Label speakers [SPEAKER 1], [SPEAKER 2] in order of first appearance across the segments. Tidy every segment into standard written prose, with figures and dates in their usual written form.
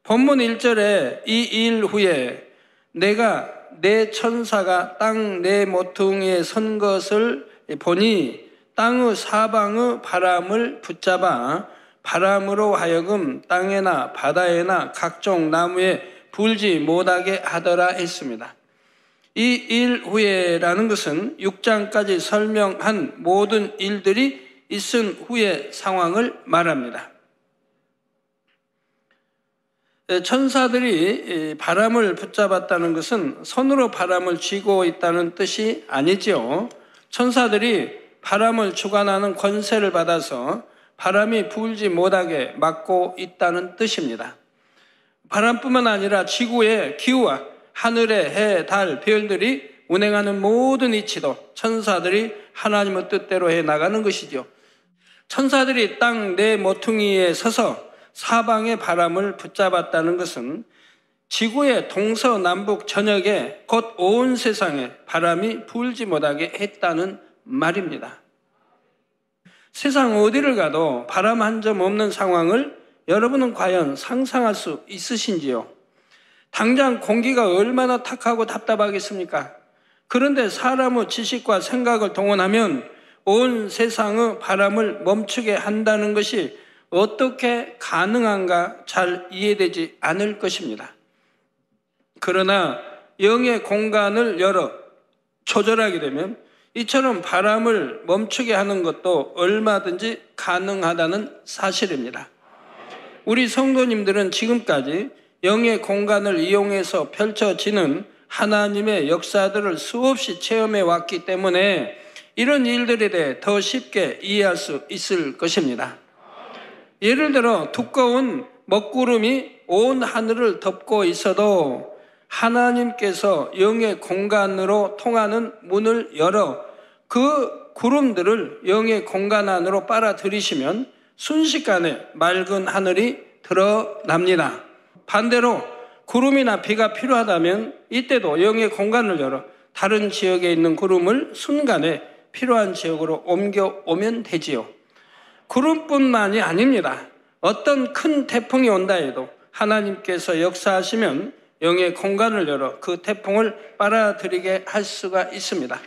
[SPEAKER 1] 본문 1절에 이 일 후에 내가 내 천사가 땅 내 모퉁이에 선 것을 보니 땅의 사방의 바람을 붙잡아 바람으로 하여금 땅에나 바다에나 각종 나무에 불지 못하게 하더라 했습니다. 이 일 후에라는 것은 6장까지 설명한 모든 일들이 있은 후의 상황을 말합니다. 천사들이 바람을 붙잡았다는 것은 손으로 바람을 쥐고 있다는 뜻이 아니죠. 천사들이 바람을 주관하는 권세를 받아서 바람이 불지 못하게 막고 있다는 뜻입니다. 바람뿐만 아니라 지구의 기후와 하늘의 해, 달, 별들이 운행하는 모든 이치도 천사들이 하나님의 뜻대로 해나가는 것이죠. 천사들이 땅 내 모퉁이에 서서 사방의 바람을 붙잡았다는 것은 지구의 동서남북 전역에 곧 온 세상에 바람이 불지 못하게 했다는 말입니다. 세상 어디를 가도 바람 한 점 없는 상황을 여러분은 과연 상상할 수 있으신지요? 당장 공기가 얼마나 탁하고 답답하겠습니까? 그런데 사람의 지식과 생각을 동원하면 온 세상의 바람을 멈추게 한다는 것이 어떻게 가능한가 잘 이해되지 않을 것입니다. 그러나 영의 공간을 열어 조절하게 되면 이처럼 바람을 멈추게 하는 것도 얼마든지 가능하다는 사실입니다. 우리 성도님들은 지금까지 영의 공간을 이용해서 펼쳐지는 하나님의 역사들을 수없이 체험해 왔기 때문에 이런 일들에 대해 더 쉽게 이해할 수 있을 것입니다. 예를 들어 두꺼운 먹구름이 온 하늘을 덮고 있어도 하나님께서 영의 공간으로 통하는 문을 열어 그 구름들을 영의 공간 안으로 빨아들이시면 순식간에 맑은 하늘이 드러납니다. 반대로 구름이나 비가 필요하다면 이때도 영의 공간을 열어 다른 지역에 있는 구름을 순간에 필요한 지역으로 옮겨오면 되지요. 구름뿐만이 아닙니다. 어떤 큰 태풍이 온다 해도 하나님께서 역사하시면 영의 공간을 열어 그 태풍을 빨아들이게 할 수가 있습니다.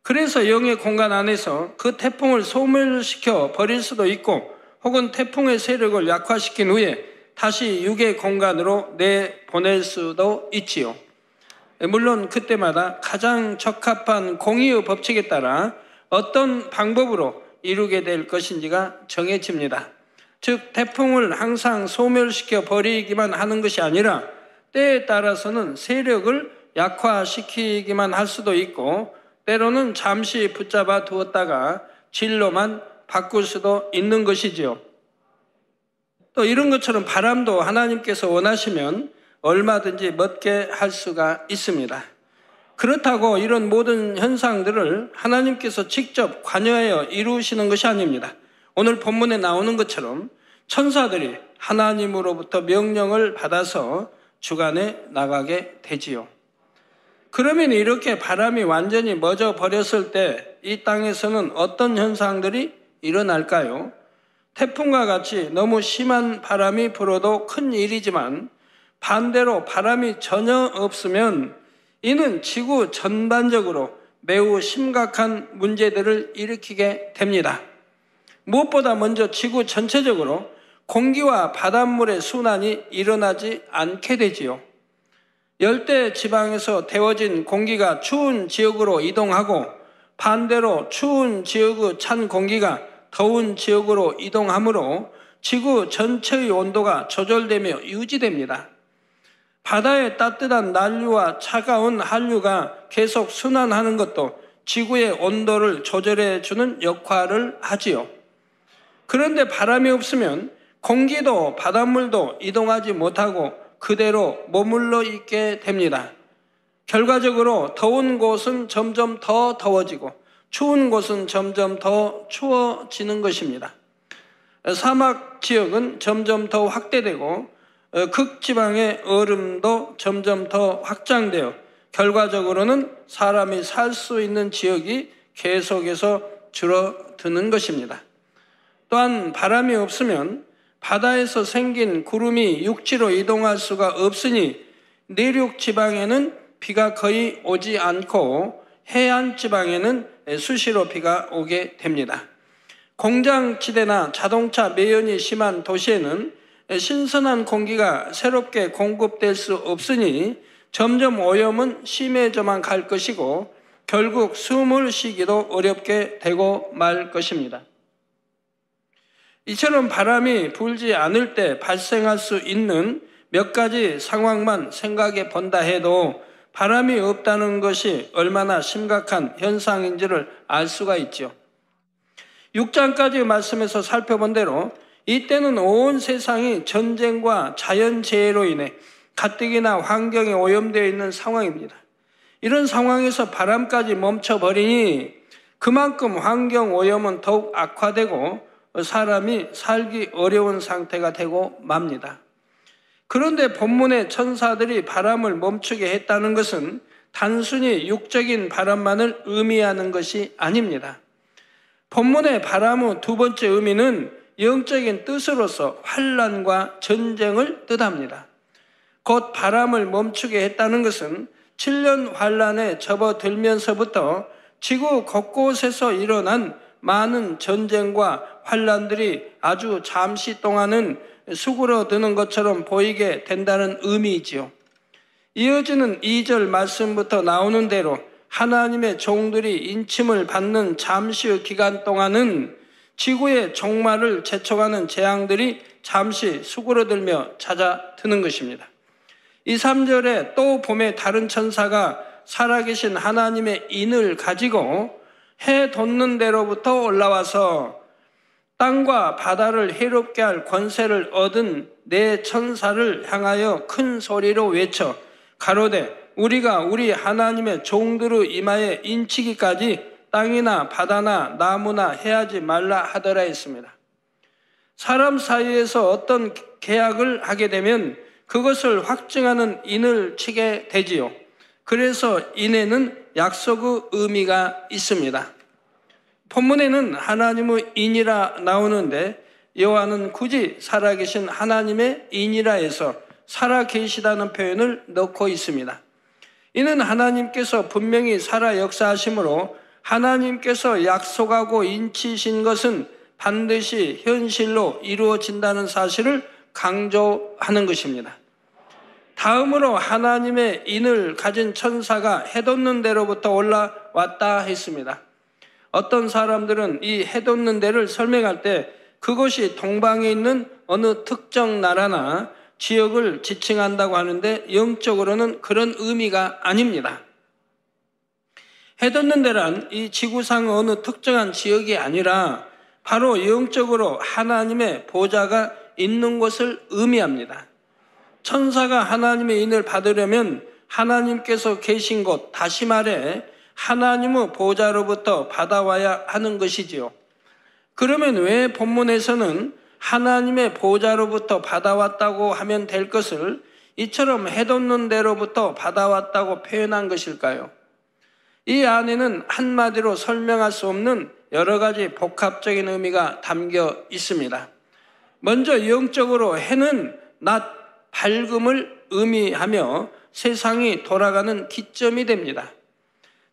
[SPEAKER 1] 그래서 영의 공간 안에서 그 태풍을 소멸시켜 버릴 수도 있고 혹은 태풍의 세력을 약화시킨 후에 다시 육의 공간으로 내보낼 수도 있지요. 물론 그때마다 가장 적합한 공의의 법칙에 따라 어떤 방법으로 이루게 될 것인지가 정해집니다. 즉 태풍을 항상 소멸시켜 버리기만 하는 것이 아니라 때에 따라서는 세력을 약화시키기만 할 수도 있고 때로는 잠시 붙잡아 두었다가 진로만 바꿀 수도 있는 것이지요. 또 이런 것처럼 바람도 하나님께서 원하시면 얼마든지 멎게 할 수가 있습니다. 그렇다고 이런 모든 현상들을 하나님께서 직접 관여하여 이루시는 것이 아닙니다. 오늘 본문에 나오는 것처럼 천사들이 하나님으로부터 명령을 받아서 주관해 나가게 되지요. 그러면 이렇게 바람이 완전히 멎어 버렸을 때 이 땅에서는 어떤 현상들이 일어날까요? 태풍과 같이 너무 심한 바람이 불어도 큰 일이지만 반대로 바람이 전혀 없으면 이는 지구 전반적으로 매우 심각한 문제들을 일으키게 됩니다. 무엇보다 먼저 지구 전체적으로 공기와 바닷물의 순환이 일어나지 않게 되지요. 열대 지방에서 데워진 공기가 추운 지역으로 이동하고 반대로 추운 지역의 찬 공기가 더운 지역으로 이동하므로 지구 전체의 온도가 조절되며 유지됩니다. 바다의 따뜻한 난류와 차가운 한류가 계속 순환하는 것도 지구의 온도를 조절해 주는 역할을 하지요. 그런데 바람이 없으면 공기도 바닷물도 이동하지 못하고 그대로 머물러 있게 됩니다. 결과적으로 더운 곳은 점점 더 더워지고 추운 곳은 점점 더 추워지는 것입니다. 사막 지역은 점점 더 확대되고 극지방의 얼음도 점점 더 확장되어 결과적으로는 사람이 살 수 있는 지역이 계속해서 줄어드는 것입니다. 또한 바람이 없으면 바다에서 생긴 구름이 육지로 이동할 수가 없으니 내륙 지방에는 비가 거의 오지 않고 해안 지방에는 수시로 비가 오게 됩니다. 공장지대나 자동차 매연이 심한 도시에는 신선한 공기가 새롭게 공급될 수 없으니 점점 오염은 심해져만 갈 것이고 결국 숨을 쉬기도 어렵게 되고 말 것입니다. 이처럼 바람이 불지 않을 때 발생할 수 있는 몇 가지 상황만 생각해 본다 해도 바람이 없다는 것이 얼마나 심각한 현상인지를 알 수가 있죠. 6장까지 말씀에서 살펴본 대로 이때는 온 세상이 전쟁과 자연재해로 인해 가뜩이나 환경에 오염되어 있는 상황입니다. 이런 상황에서 바람까지 멈춰버리니 그만큼 환경 오염은 더욱 악화되고 사람이 살기 어려운 상태가 되고 맙니다. 그런데 본문의 천사들이 바람을 멈추게 했다는 것은 단순히 육적인 바람만을 의미하는 것이 아닙니다. 본문의 바람의 두 번째 의미는 영적인 뜻으로서 환난과 전쟁을 뜻합니다. 곧 바람을 멈추게 했다는 것은 7년 환난에 접어들면서부터 지구 곳곳에서 일어난 많은 전쟁과 환난들이 아주 잠시 동안은 수그러드는 것처럼 보이게 된다는 의미이지요. 이어지는 2절 말씀부터 나오는 대로 하나님의 종들이 인침을 받는 잠시의 기간 동안은 지구의 종말을 재촉하는 재앙들이 잠시 수그러들며 찾아드는 것입니다. 이 3절에 또 봄에 다른 천사가 살아계신 하나님의 인을 가지고 해 돋는 데로부터 올라와서 땅과 바다를 해롭게 할 권세를 얻은 네 천사를 향하여 큰 소리로 외쳐 가로되 우리가 우리 하나님의 종들의 이마에 인치기까지 땅이나 바다나 나무나 해하지 말라 하더라 했습니다. 사람 사이에서 어떤 계약을 하게 되면 그것을 확증하는 인을 치게 되지요. 그래서 인에는 약속의 의미가 있습니다. 본문에는 하나님의 인이라 나오는데 요한은 굳이 살아계신 하나님의 인이라 해서 살아계시다는 표현을 넣고 있습니다. 이는 하나님께서 분명히 살아 역사하심으로 하나님께서 약속하고 인치신 것은 반드시 현실로 이루어진다는 사실을 강조하는 것입니다. 다음으로 하나님의 인을 가진 천사가 해돋는 데로부터 올라왔다 했습니다. 어떤 사람들은 이 해돋는 데를 설명할 때 그것이 동방에 있는 어느 특정 나라나 지역을 지칭한다고 하는데 영적으로는 그런 의미가 아닙니다. 해돋는 데란 이 지구상 어느 특정한 지역이 아니라 바로 영적으로 하나님의 보좌가 있는 것을 의미합니다. 천사가 하나님의 인을 받으려면 하나님께서 계신 곳, 다시 말해 하나님의 보좌로부터 받아와야 하는 것이지요. 그러면 왜 본문에서는 하나님의 보좌로부터 받아왔다고 하면 될 것을 이처럼 해돋는 데로부터 받아왔다고 표현한 것일까요? 이 안에는 한마디로 설명할 수 없는 여러 가지 복합적인 의미가 담겨 있습니다. 먼저 영적으로 해는 낮 밝음을 의미하며 세상이 돌아가는 기점이 됩니다.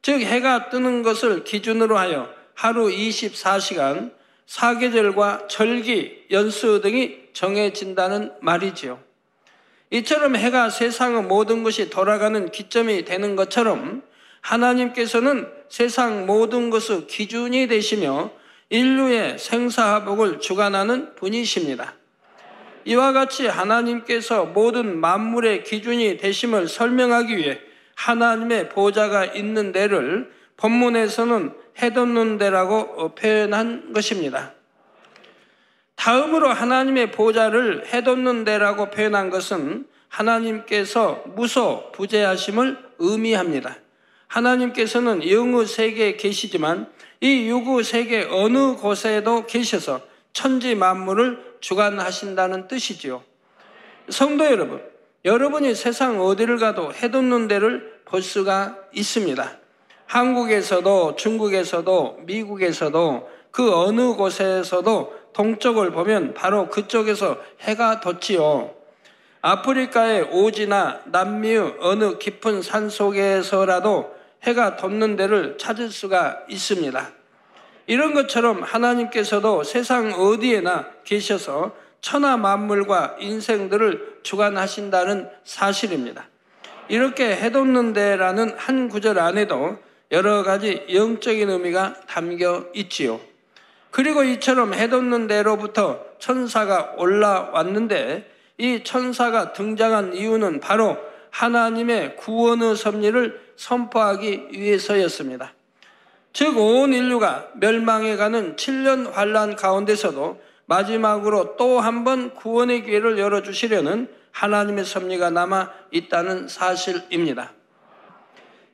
[SPEAKER 1] 즉 해가 뜨는 것을 기준으로 하여 하루 24시간, 사계절과 절기, 연수 등이 정해진다는 말이지요. 이처럼 해가 세상의 모든 것이 돌아가는 기점이 되는 것처럼 하나님께서는 세상 모든 것의 기준이 되시며 인류의 생사화복을 주관하는 분이십니다. 이와 같이 하나님께서 모든 만물의 기준이 되심을 설명하기 위해 하나님의 보좌가 있는 데를 본문에서는 해돋는 데라고 표현한 것입니다. 다음으로 하나님의 보좌를 해돋는 데라고 표현한 것은 하나님께서 무소부재하심을 의미합니다. 하나님께서는 영의 세계에 계시지만 이 육의 세계 어느 곳에도 계셔서 천지 만물을 주관하신다는 뜻이지요. 성도 여러분, 여러분이 세상 어디를 가도 해돋는 데를 볼 수가 있습니다. 한국에서도 중국에서도 미국에서도 그 어느 곳에서도 동쪽을 보면 바로 그쪽에서 해가 돋지요. 아프리카의 오지나 남미의 어느 깊은 산 속에서라도 해가 돋는 데를 찾을 수가 있습니다. 이런 것처럼 하나님께서도 세상 어디에나 계셔서 천하 만물과 인생들을 주관하신다는 사실입니다. 이렇게 해돋는 데라는 한 구절 안에도 여러 가지 영적인 의미가 담겨 있지요. 그리고 이처럼 해돋는 데로부터 천사가 올라왔는데 이 천사가 등장한 이유는 바로 하나님의 구원의 섭리를 선포하기 위해서였습니다. 즉 온 인류가 멸망해 가는 7년 환난 가운데서도 마지막으로 또 한 번 구원의 기회를 열어주시려는 하나님의 섭리가 남아 있다는 사실입니다.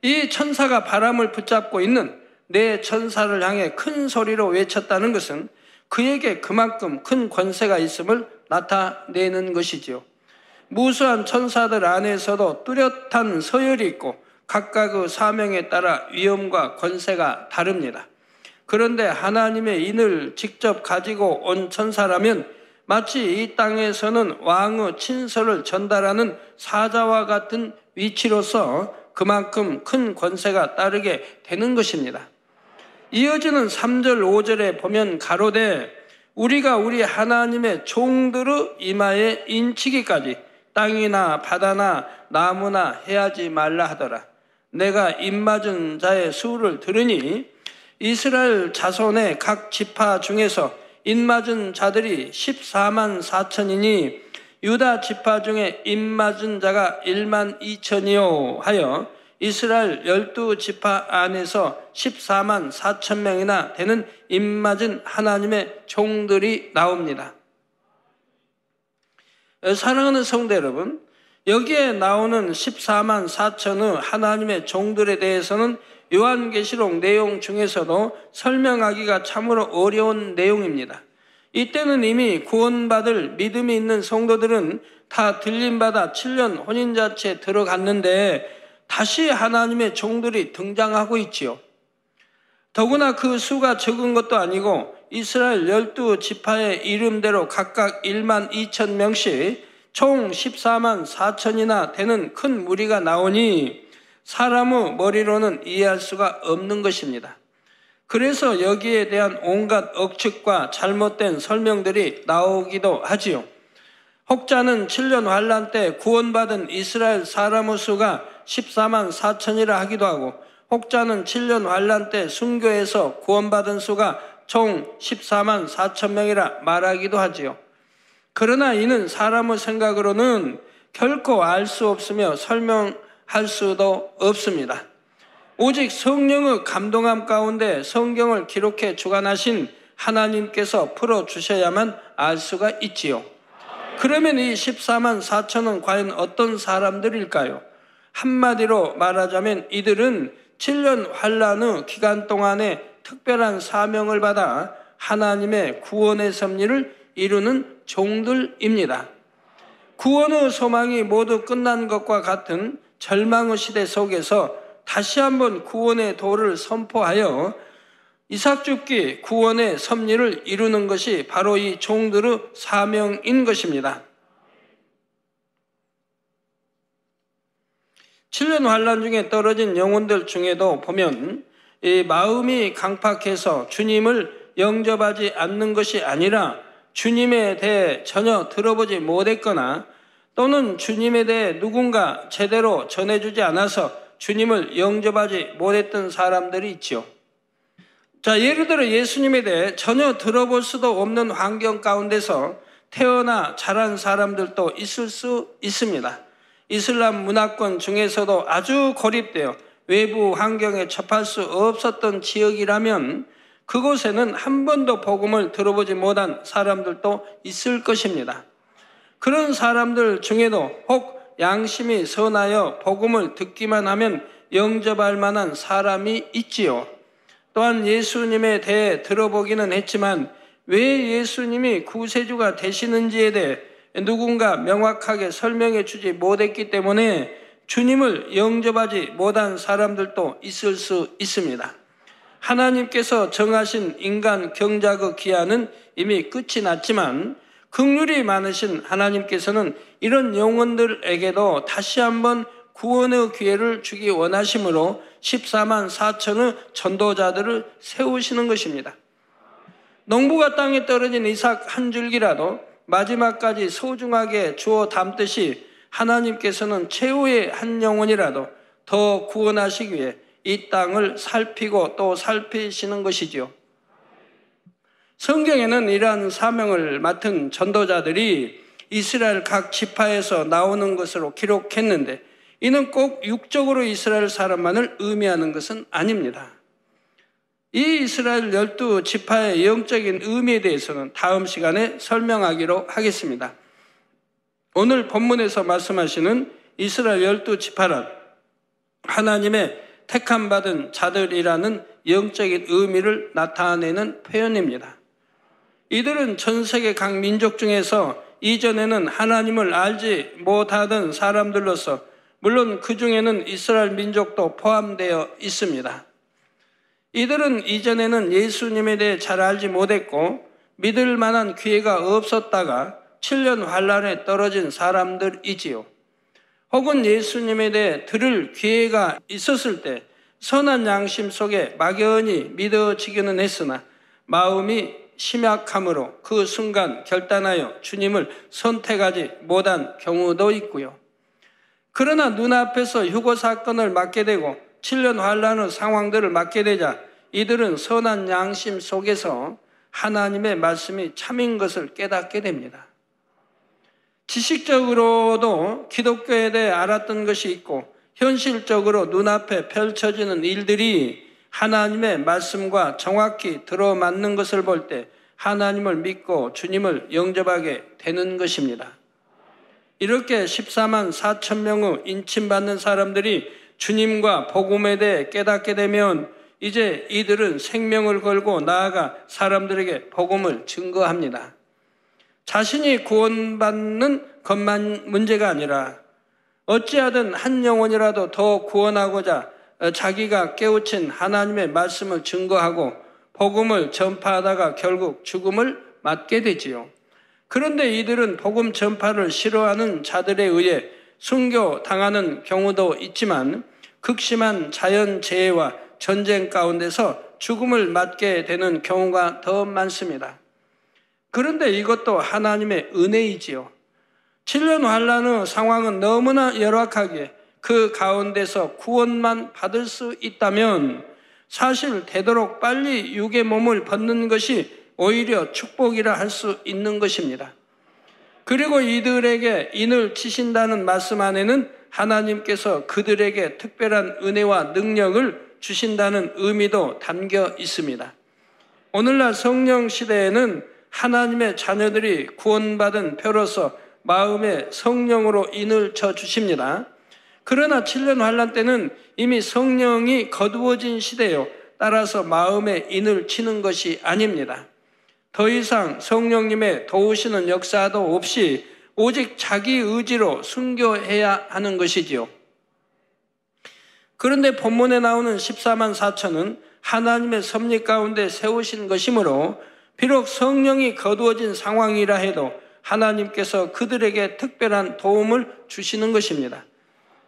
[SPEAKER 1] 이 천사가 바람을 붙잡고 있는 네 천사를 향해 큰 소리로 외쳤다는 것은 그에게 그만큼 큰 권세가 있음을 나타내는 것이지요. 무수한 천사들 안에서도 뚜렷한 서열이 있고 각각의 사명에 따라 위엄과 권세가 다릅니다. 그런데 하나님의 인을 직접 가지고 온 천사라면 마치 이 땅에서는 왕의 친서를 전달하는 사자와 같은 위치로서 그만큼 큰 권세가 따르게 되는 것입니다. 이어지는 3절 5절에 보면 가로되 우리가 우리 하나님의 종들의 이마에 인치기까지 땅이나 바다나 나무나 해하지 말라 하더라. 내가 입맞은 자의 수를 들으니 이스라엘 자손의 각 지파 중에서 입맞은 자들이 14만 4천이니 유다 지파 중에 입맞은 자가 1만 2천이요 하여 이스라엘 12지파 안에서 14만 4천 명이나 되는 입맞은 하나님의 종들이 나옵니다. 사랑하는 성도 여러분, 여기에 나오는 14만 4천의 하나님의 종들에 대해서는 요한계시록 내용 중에서도 설명하기가 참으로 어려운 내용입니다. 이때는 이미 구원받을 믿음이 있는 성도들은 다 들림받아 7년 혼인잔치에 들어갔는데 다시 하나님의 종들이 등장하고 있지요. 더구나 그 수가 적은 것도 아니고 이스라엘 12지파의 이름대로 각각 1만 2천 명씩 총 14만 4천이나 되는 큰 무리가 나오니 사람의 머리로는 이해할 수가 없는 것입니다. 그래서 여기에 대한 온갖 억측과 잘못된 설명들이 나오기도 하지요. 혹자는 7년 환난 때 구원받은 이스라엘 사람의 수가 14만 4천이라 하기도 하고 혹자는 7년 환난 때 순교해서 구원받은 수가 총 14만 4천 명이라 말하기도 하지요. 그러나 이는 사람의 생각으로는 결코 알 수 없으며 설명할 수도 없습니다. 오직 성령의 감동함 가운데 성경을 기록해 주관하신 하나님께서 풀어주셔야만 알 수가 있지요. 그러면 이 14만 4천은 과연 어떤 사람들일까요? 한마디로 말하자면 이들은 7년 환난의 기간 동안에 특별한 사명을 받아 하나님의 구원의 섭리를 이루는 종들입니다. 구원의 소망이 모두 끝난 것과 같은 절망의 시대 속에서 다시 한번 구원의 도를 선포하여 이삭 줍기 구원의 섭리를 이루는 것이 바로 이 종들의 사명인 것입니다. 7년 환난 중에 떨어진 영혼들 중에도 보면 이 마음이 강팍해서 주님을 영접하지 않는 것이 아니라 주님에 대해 전혀 들어보지 못했거나 또는 주님에 대해 누군가 제대로 전해주지 않아서 주님을 영접하지 못했던 사람들이 있죠. 자, 예를 들어 예수님에 대해 전혀 들어볼 수도 없는 환경 가운데서 태어나 자란 사람들도 있을 수 있습니다. 이슬람 문화권 중에서도 아주 고립되어 외부 환경에 접할 수 없었던 지역이라면 그곳에는 한 번도 복음을 들어보지 못한 사람들도 있을 것입니다. 그런 사람들 중에도 혹 양심이 선하여 복음을 듣기만 하면 영접할 만한 사람이 있지요. 또한 예수님에 대해 들어보기는 했지만 왜 예수님이 구세주가 되시는지에 대해 누군가 명확하게 설명해 주지 못했기 때문에 주님을 영접하지 못한 사람들도 있을 수 있습니다. 하나님께서 정하신 인간 경작의 기한은 이미 끝이 났지만 긍휼이 많으신 하나님께서는 이런 영혼들에게도 다시 한번 구원의 기회를 주기 원하심으로 14만 4천의 전도자들을 세우시는 것입니다. 농부가 땅에 떨어진 이삭 한 줄기라도 마지막까지 소중하게 주워 담듯이 하나님께서는 최후의 한 영혼이라도 더 구원하시기 위해 이 땅을 살피고 또 살피시는 것이지요. 성경에는 이러한 사명을 맡은 전도자들이 이스라엘 각 지파에서 나오는 것으로 기록했는데 이는 꼭 육적으로 이스라엘 사람만을 의미하는 것은 아닙니다. 이 이스라엘 12지파의 영적인 의미에 대해서는 다음 시간에 설명하기로 하겠습니다. 오늘 본문에서 말씀하시는 이스라엘 12지파란 하나님의 택함받은 자들이라는 영적인 의미를 나타내는 표현입니다. 이들은 전 세계 각 민족 중에서 이전에는 하나님을 알지 못하던 사람들로서 물론 그 중에는 이스라엘 민족도 포함되어 있습니다. 이들은 이전에는 예수님에 대해 잘 알지 못했고 믿을 만한 기회가 없었다가 7년 환란에 떨어진 사람들이지요. 혹은 예수님에 대해 들을 기회가 있었을 때 선한 양심 속에 막연히 믿어지기는 했으나 마음이 심약함으로 그 순간 결단하여 주님을 선택하지 못한 경우도 있고요. 그러나 눈앞에서 휴거 사건을 맡게 되고 7년 환란의 상황들을 맡게 되자 이들은 선한 양심 속에서 하나님의 말씀이 참인 것을 깨닫게 됩니다. 지식적으로도 기독교에 대해 알았던 것이 있고 현실적으로 눈앞에 펼쳐지는 일들이 하나님의 말씀과 정확히 들어맞는 것을 볼 때 하나님을 믿고 주님을 영접하게 되는 것입니다. 이렇게 14만 4천 명의 인침받는 사람들이 주님과 복음에 대해 깨닫게 되면 이제 이들은 생명을 걸고 나아가 사람들에게 복음을 증거합니다. 자신이 구원받는 것만 문제가 아니라 어찌하든 한 영혼이라도 더 구원하고자 자기가 깨우친 하나님의 말씀을 증거하고 복음을 전파하다가 결국 죽음을 맞게 되지요. 그런데 이들은 복음 전파를 싫어하는 자들에 의해 순교당하는 경우도 있지만 극심한 자연재해와 전쟁 가운데서 죽음을 맞게 되는 경우가 더 많습니다. 그런데 이것도 하나님의 은혜이지요. 7년 환란의 상황은 너무나 열악하기에 그 가운데서 구원만 받을 수 있다면 사실 되도록 빨리 육의 몸을 벗는 것이 오히려 축복이라 할 수 있는 것입니다. 그리고 이들에게 인을 치신다는 말씀 안에는 하나님께서 그들에게 특별한 은혜와 능력을 주신다는 의미도 담겨 있습니다. 오늘날 성령 시대에는 하나님의 자녀들이 구원받은 표로서 마음에 성령으로 인을 쳐 주십니다. 그러나 7년 환란 때는 이미 성령이 거두어진 시대요. 따라서 마음에 인을 치는 것이 아닙니다. 더 이상 성령님의 도우시는 역사도 없이 오직 자기 의지로 순교해야 하는 것이지요. 그런데 본문에 나오는 14만 4천은 하나님의 섭리 가운데 세우신 것이므로 비록 성령이 거두어진 상황이라 해도 하나님께서 그들에게 특별한 도움을 주시는 것입니다.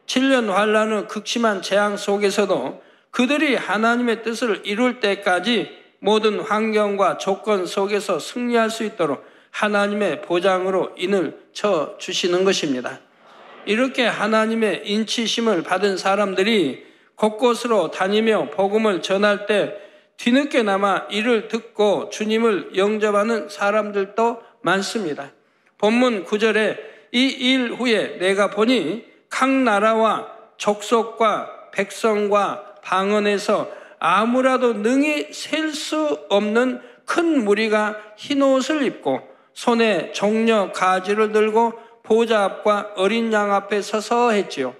[SPEAKER 1] 7년 환란의 극심한 재앙 속에서도 그들이 하나님의 뜻을 이룰 때까지 모든 환경과 조건 속에서 승리할 수 있도록 하나님의 보장으로 인을 쳐 주시는 것입니다. 이렇게 하나님의 인치심을 받은 사람들이 곳곳으로 다니며 복음을 전할 때 뒤늦게나마 이를 듣고 주님을 영접하는 사람들도 많습니다. 본문 9절에 이 일 후에 내가 보니 각 나라와 족속과 백성과 방언에서 아무라도 능히 셀 수 없는 큰 무리가 흰옷을 입고 손에 종려 가지를 들고 보좌 앞과 어린 양 앞에 서서 했지요.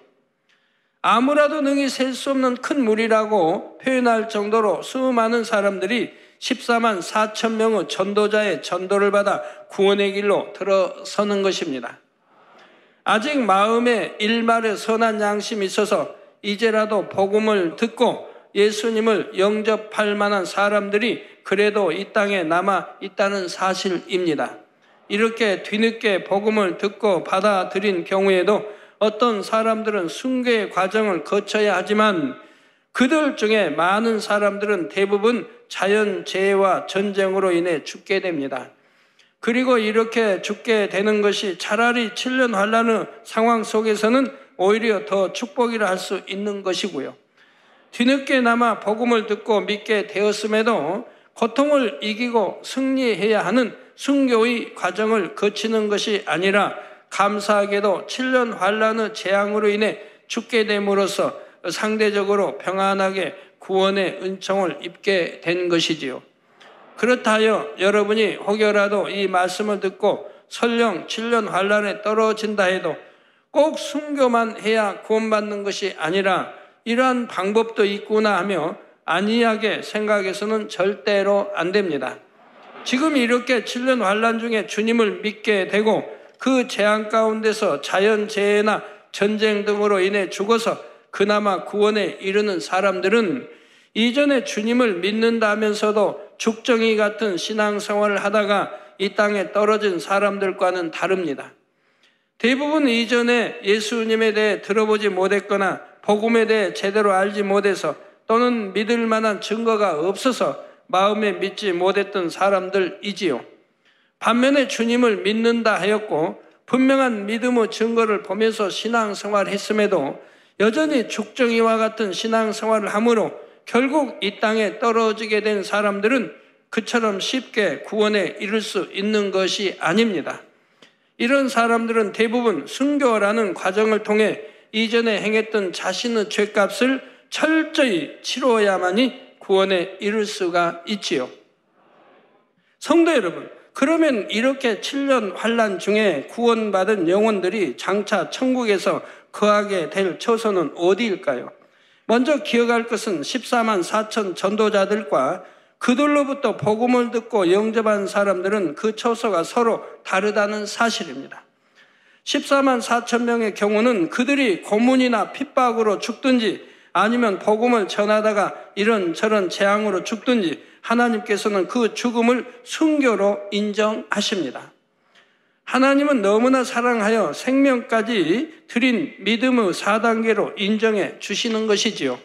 [SPEAKER 1] 아무라도 능히 셀 수 없는 큰 무리라고 표현할 정도로 수많은 사람들이 14만 4천 명의 전도자의 전도를 받아 구원의 길로 들어서는 것입니다. 아직 마음에 일말의 선한 양심이 있어서 이제라도 복음을 듣고 예수님을 영접할 만한 사람들이 그래도 이 땅에 남아 있다는 사실입니다. 이렇게 뒤늦게 복음을 듣고 받아들인 경우에도 어떤 사람들은 순교의 과정을 거쳐야 하지만 그들 중에 많은 사람들은 대부분 자연재해와 전쟁으로 인해 죽게 됩니다. 그리고 이렇게 죽게 되는 것이 차라리 7년 환난의 상황 속에서는 오히려 더 축복이라 할 수 있는 것이고요. 뒤늦게나마 복음을 듣고 믿게 되었음에도 고통을 이기고 승리해야 하는 순교의 과정을 거치는 것이 아니라 감사하게도 7년 환난의 재앙으로 인해 죽게 됨으로써 상대적으로 평안하게 구원의 은총을 입게 된 것이지요. 그렇다 하여 여러분이 혹여라도 이 말씀을 듣고 설령 7년 환난에 떨어진다 해도 꼭 순교만 해야 구원받는 것이 아니라 이러한 방법도 있구나 하며 안이하게 생각해서는 절대로 안 됩니다. 지금 이렇게 7년 환난 중에 주님을 믿게 되고 그 재앙 가운데서 자연재해나 전쟁 등으로 인해 죽어서 그나마 구원에 이르는 사람들은 이전에 주님을 믿는다 하면서도 죽정이 같은 신앙생활을 하다가 이 땅에 떨어진 사람들과는 다릅니다. 대부분 이전에 예수님에 대해 들어보지 못했거나 복음에 대해 제대로 알지 못해서 또는 믿을 만한 증거가 없어서 마음에 믿지 못했던 사람들이지요. 반면에 주님을 믿는다 하였고 분명한 믿음의 증거를 보면서 신앙생활을 했음에도 여전히 죽정이와 같은 신앙생활을 함으로 결국 이 땅에 떨어지게 된 사람들은 그처럼 쉽게 구원에 이를 수 있는 것이 아닙니다. 이런 사람들은 대부분 순교라는 과정을 통해 이전에 행했던 자신의 죄값을 철저히 치러야만이 구원에 이를 수가 있지요. 성도 여러분, 그러면 이렇게 7년 환난 중에 구원받은 영혼들이 장차 천국에서 거하게 될 처소는 어디일까요? 먼저 기억할 것은 14만 4천 전도자들과 그들로부터 복음을 듣고 영접한 사람들은 그 처소가 서로 다르다는 사실입니다. 14만 4천 명의 경우는 그들이 고문이나 핍박으로 죽든지 아니면 복음을 전하다가 이런저런 재앙으로 죽든지 하나님께서는 그 죽음을 순교로 인정하십니다. 하나님은 너무나 사랑하여 생명까지 드린 믿음의 4단계로 인정해 주시는 것이지요.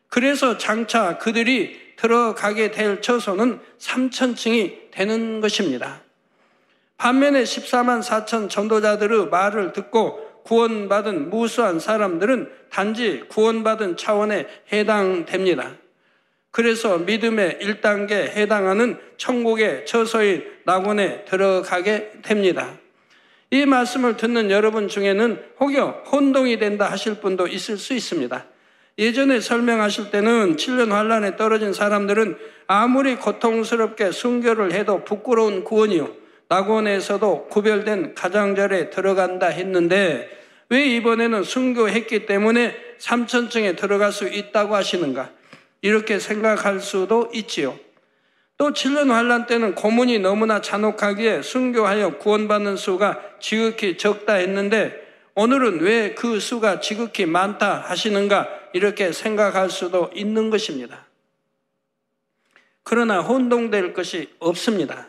[SPEAKER 1] 그래서 장차 그들이 들어가게 될 처소는 3천층이 되는 것입니다. 반면에 14만 4천 전도자들의 말을 듣고 구원받은 무수한 사람들은 단지 구원받은 차원에 해당됩니다. 그래서 믿음의 1단계에 해당하는 천국의 처소인 낙원에 들어가게 됩니다. 이 말씀을 듣는 여러분 중에는 혹여 혼동이 된다 하실 분도 있을 수 있습니다. 예전에 설명하실 때는 7년 환난에 떨어진 사람들은 아무리 고통스럽게 순교를 해도 부끄러운 구원이요 낙원에서도 구별된 가장자리에 들어간다 했는데 왜 이번에는 순교했기 때문에 3천층에 들어갈 수 있다고 하시는가? 이렇게 생각할 수도 있지요. 또 7년 환난 때는 고문이 너무나 잔혹하기에 순교하여 구원받는 수가 지극히 적다 했는데 오늘은 왜 그 수가 지극히 많다 하시는가? 이렇게 생각할 수도 있는 것입니다. 그러나 혼동될 것이 없습니다.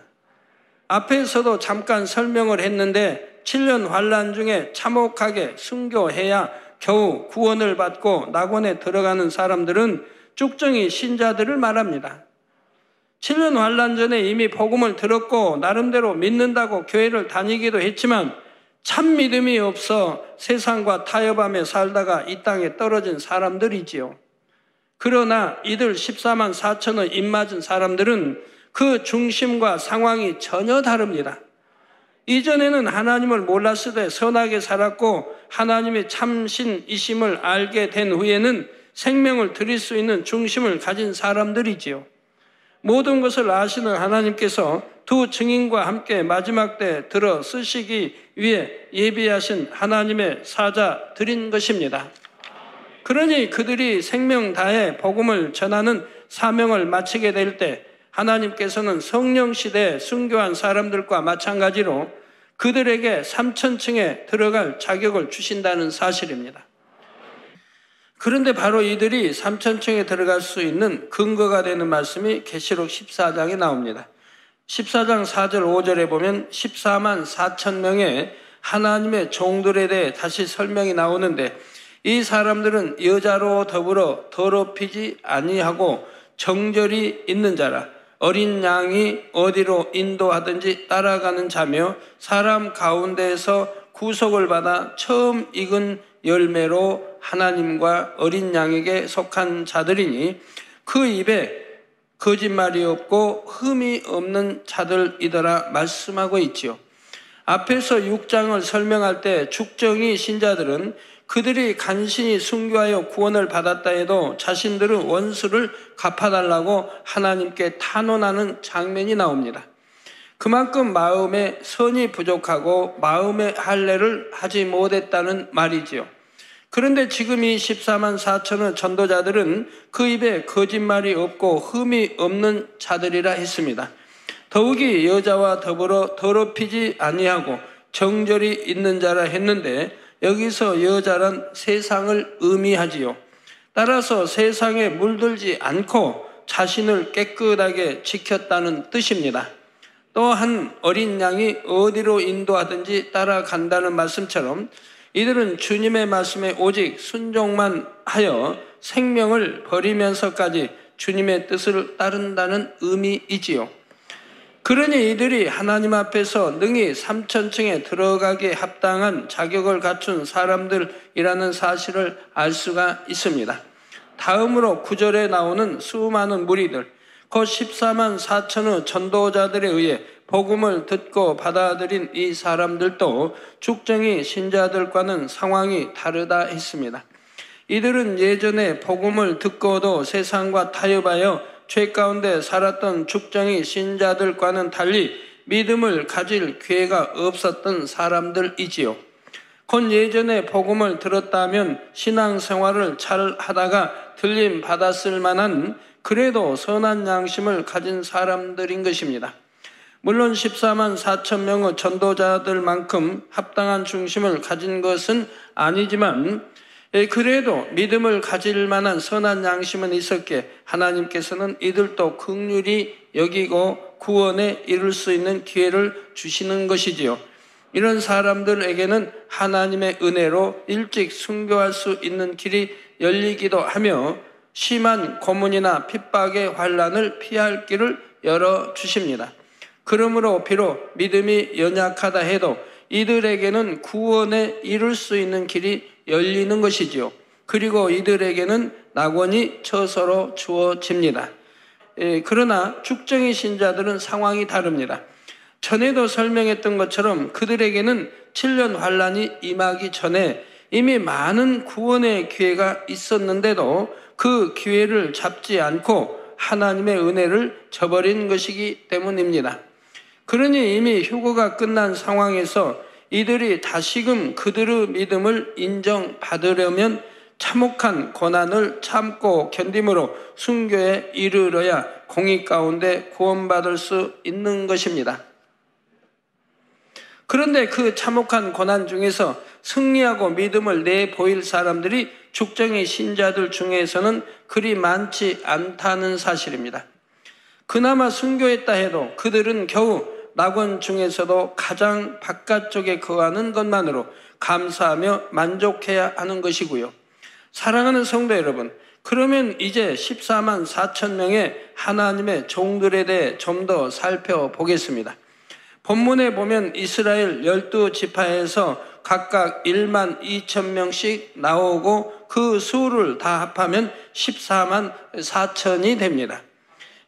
[SPEAKER 1] 앞에서도 잠깐 설명을 했는데 7년 환난 중에 참혹하게 순교해야 겨우 구원을 받고 낙원에 들어가는 사람들은 쭉정이 신자들을 말합니다. 7년 환난 전에 이미 복음을 들었고 나름대로 믿는다고 교회를 다니기도 했지만 참 믿음이 없어 세상과 타협하며 살다가 이 땅에 떨어진 사람들이지요. 그러나 이들 14만 4천의 입맞은 사람들은 그 중심과 상황이 전혀 다릅니다. 이전에는 하나님을 몰랐을 선하게 살았고 하나님의 참신이심을 알게 된 후에는 생명을 드릴 수 있는 중심을 가진 사람들이지요. 모든 것을 아시는 하나님께서 두 증인과 함께 마지막 때 들어 쓰시기 위해 예비하신 하나님의 사자들인 것입니다. 그러니 그들이 생명 다해 복음을 전하는 사명을 마치게 될 때 하나님께서는 성령 시대에 순교한 사람들과 마찬가지로 그들에게 3천층에 들어갈 자격을 주신다는 사실입니다. 그런데 바로 이들이 삼천층에 들어갈 수 있는 근거가 되는 말씀이 계시록 14장에 나옵니다. 14장 4절 5절에 보면 14만 4천 명의 하나님의 종들에 대해 다시 설명이 나오는데, 이 사람들은 여자로 더불어 더럽히지 아니하고 정절이 있는 자라, 어린 양이 어디로 인도하든지 따라가는 자며 사람 가운데에서 구속을 받아 처음 익은 열매로 하나님과 어린 양에게 속한 자들이니 그 입에 거짓말이 없고 흠이 없는 자들이더라 말씀하고 있지요. 앞에서 6장을 설명할 때 죽정이 신자들은 그들이 간신히 순교하여 구원을 받았다 해도 자신들은 원수를 갚아달라고 하나님께 탄원하는 장면이 나옵니다. 그만큼 마음에 선이 부족하고 마음의 할례를 하지 못했다는 말이지요. 그런데 지금 이 14만 4천의 전도자들은 그 입에 거짓말이 없고 흠이 없는 자들이라 했습니다. 더욱이 여자와 더불어 더럽히지 아니하고 정절이 있는 자라 했는데, 여기서 여자란 세상을 의미하지요. 따라서 세상에 물들지 않고 자신을 깨끗하게 지켰다는 뜻입니다. 또한 어린 양이 어디로 인도하든지 따라간다는 말씀처럼 이들은 주님의 말씀에 오직 순종만 하여 생명을 버리면서까지 주님의 뜻을 따른다는 의미이지요. 그러니 이들이 하나님 앞에서 능히 삼천층에 들어가기에 합당한 자격을 갖춘 사람들이라는 사실을 알 수가 있습니다. 다음으로 9절에 나오는 수많은 무리들, 곧 14만 4천의 전도자들에 의해 복음을 듣고 받아들인 이 사람들도 죽정이 신자들과는 상황이 다르다 했습니다. 이들은 예전에 복음을 듣고도 세상과 타협하여 죄 가운데 살았던 죽정이 신자들과는 달리 믿음을 가질 기회가 없었던 사람들이지요. 곧 예전에 복음을 들었다면 신앙생활을 잘 하다가 들림 받았을 만한 그래도 선한 양심을 가진 사람들인 것입니다. 물론 14만 4천 명의 전도자들만큼 합당한 중심을 가진 것은 아니지만 그래도 믿음을 가질 만한 선한 양심은 있었기에 하나님께서는 이들도 긍휼히 여기고 구원에 이룰 수 있는 기회를 주시는 것이지요. 이런 사람들에게는 하나님의 은혜로 일찍 순교할 수 있는 길이 열리기도 하며 심한 고문이나 핍박의 환난을 피할 길을 열어주십니다. 그러므로 비록 믿음이 연약하다 해도 이들에게는 구원에 이룰 수 있는 길이 열리는 것이지요. 그리고 이들에게는 낙원이 처서로 주어집니다. 그러나 죽정이 신자들은 상황이 다릅니다. 전에도 설명했던 것처럼 그들에게는 7년 환란이 임하기 전에 이미 많은 구원의 기회가 있었는데도 그 기회를 잡지 않고 하나님의 은혜를 저버린 것이기 때문입니다. 그러니 이미 휴거가 끝난 상황에서 이들이 다시금 그들의 믿음을 인정받으려면 참혹한 고난을 참고 견딤으로 순교에 이르러야 공의 가운데 구원받을 수 있는 것입니다. 그런데 그 참혹한 고난 중에서 승리하고 믿음을 내보일 사람들이 죽정의 신자들 중에서는 그리 많지 않다는 사실입니다. 그나마 순교했다 해도 그들은 겨우 낙원 중에서도 가장 바깥쪽에 거하는 것만으로 감사하며 만족해야 하는 것이고요. 사랑하는 성도 여러분, 그러면 이제 14만 4천 명의 하나님의 종들에 대해 좀 더 살펴보겠습니다. 본문에 보면 이스라엘 12지파에서 각각 1만 2천 명씩 나오고 그 수를 다 합하면 14만 4천이 됩니다.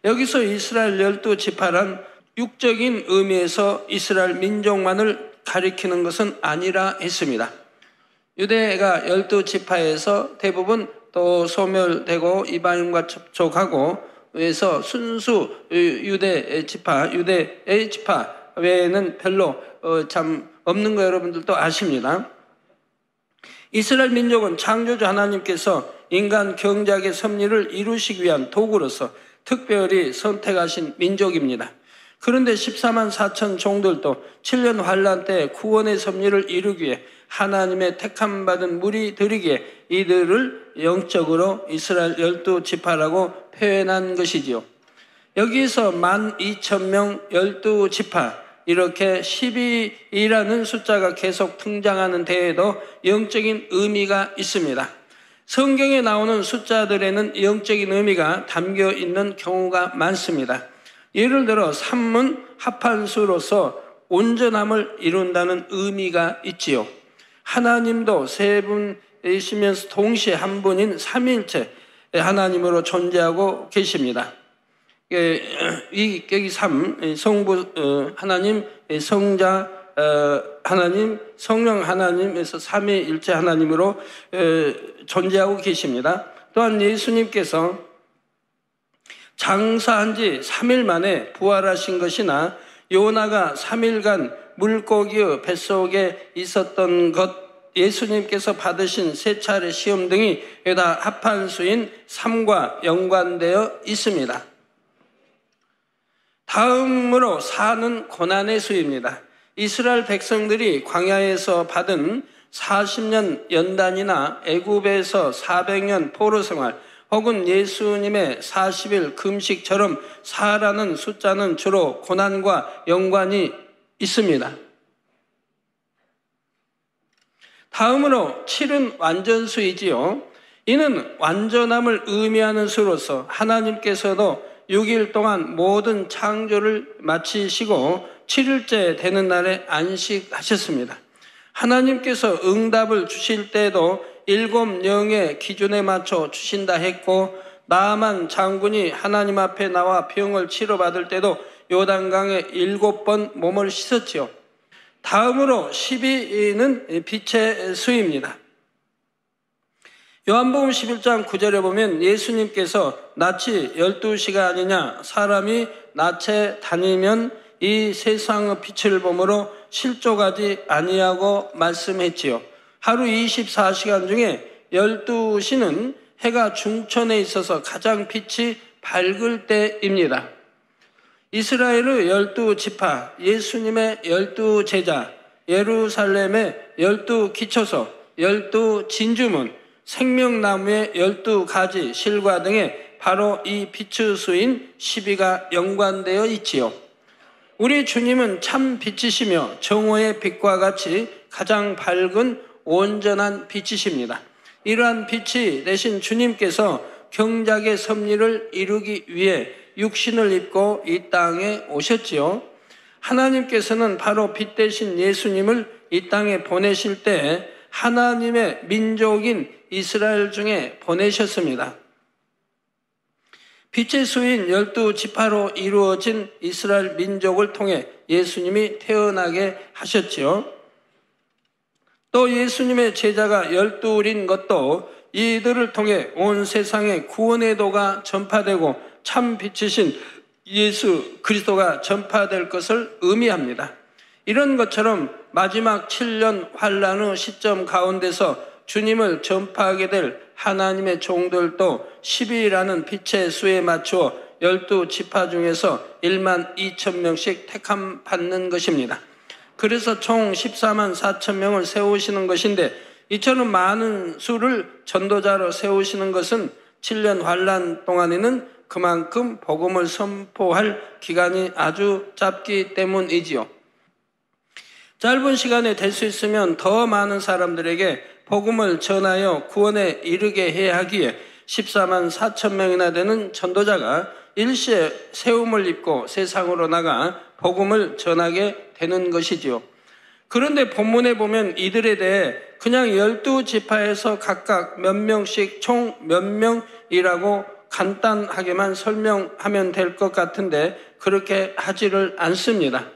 [SPEAKER 1] 여기서 이스라엘 12지파란 육적인 의미에서 이스라엘 민족만을 가리키는 것은 아니라 했습니다. 유대가 12지파에서 대부분 또 소멸되고 이방인과 접촉하고 해서 순수 유대의 지파 외에는 별로 참 없는 거 여러분들도 아십니다. 이스라엘 민족은 창조주 하나님께서 인간 경작의 섭리를 이루시기 위한 도구로서 특별히 선택하신 민족입니다. 그런데 14만 4천 종들도 7년 환란 때 구원의 섭리를 이루기 위해 하나님의 택함받은 무리 들이기에 이들을 영적으로 이스라엘 12지파라고 표현한 것이지요. 여기서 12,000명 12지파 이렇게 12라는 숫자가 계속 등장하는 데에도 영적인 의미가 있습니다. 성경에 나오는 숫자들에는 영적인 의미가 담겨 있는 경우가 많습니다. 예를 들어 3은 합한수로서 온전함을 이룬다는 의미가 있지요. 하나님도 세 분이시면서 동시에 한 분인 삼위일체 하나님으로 존재하고 계십니다. 여기 3, 성부 하나님, 성자 하나님, 성령 하나님에서 삼위일체 하나님으로 존재하고 계십니다. 또한 예수님께서 장사한 지 3일 만에 부활하신 것이나 요나가 3일간 물고기의 뱃속에 있었던 것, 예수님께서 받으신 3차례 시험 등이 다 합한수인 3과 연관되어 있습니다. 다음으로 4는 고난의 수입니다. 이스라엘 백성들이 광야에서 받은 40년 연단이나 애굽에서 400년 포로 생활 혹은 예수님의 40일 금식처럼 4라는 숫자는 주로 고난과 연관이 있습니다. 다음으로 7은 완전수이지요. 이는 완전함을 의미하는 수로서 하나님께서도 6일 동안 모든 창조를 마치시고 7일째 되는 날에 안식하셨습니다. 하나님께서 응답을 주실 때도 7영의 기준에 맞춰 주신다 했고, 나아만 장군이 하나님 앞에 나와 병을 치료받을 때도 요단강에 7번 몸을 씻었지요. 다음으로 12는 빛의 수입니다. 요한복음 11장 9절에 보면 예수님께서 낯이 12시가 아니냐, 사람이 낯에 다니면 이 세상의 빛을 보므로 실족하지 아니하고 말씀했지요. 하루 24시간 중에 12시는 해가 중천에 있어서 가장 빛이 밝을 때입니다. 이스라엘의 12지파, 예수님의 12제자, 예루살렘의 12기초소, 12진주문, 생명나무의 12가지 실과 등에 바로 이 빛의 수인 12가 연관되어 있지요. 우리 주님은 참 빛이시며 정오의 빛과 같이 가장 밝은 온전한 빛이십니다. 이러한 빛이 되신 주님께서 경작의 섭리를 이루기 위해 육신을 입고 이 땅에 오셨지요. 하나님께서는 바로 빛 대신 예수님을 이 땅에 보내실 때 하나님의 민족인 이스라엘 중에 보내셨습니다. 빛의 수인 12지파로 이루어진 이스라엘 민족을 통해 예수님이 태어나게 하셨지요. 또 예수님의 제자가 12인 것도 이들을 통해 온 세상에 구원의 도가 전파되고 참 빛이신 예수 그리스도가 전파될 것을 의미합니다. 이런 것처럼 마지막 7년 환란의 시점 가운데서 주님을 전파하게 될 하나님의 종들도 12라는 빛의 수에 맞추어 12지파 중에서 12,000명씩 택함 받는 것입니다. 그래서 총 14만 4천 명을 세우시는 것인데, 이처럼 많은 수를 전도자로 세우시는 것은 7년 환란 동안에는 그만큼 복음을 선포할 기간이 아주 짧기 때문이지요. 짧은 시간에 될 수 있으면 더 많은 사람들에게 복음을 전하여 구원에 이르게 해야 하기에 14만 4천 명이나 되는 전도자가 일시에 세움을 입고 세상으로 나가 복음을 전하게 되는 것이지요. 그런데 본문에 보면 이들에 대해 그냥 12지파에서 각각 몇 명씩 총 몇 명이라고 간단하게만 설명하면 될 것 같은데 그렇게 하지를 않습니다.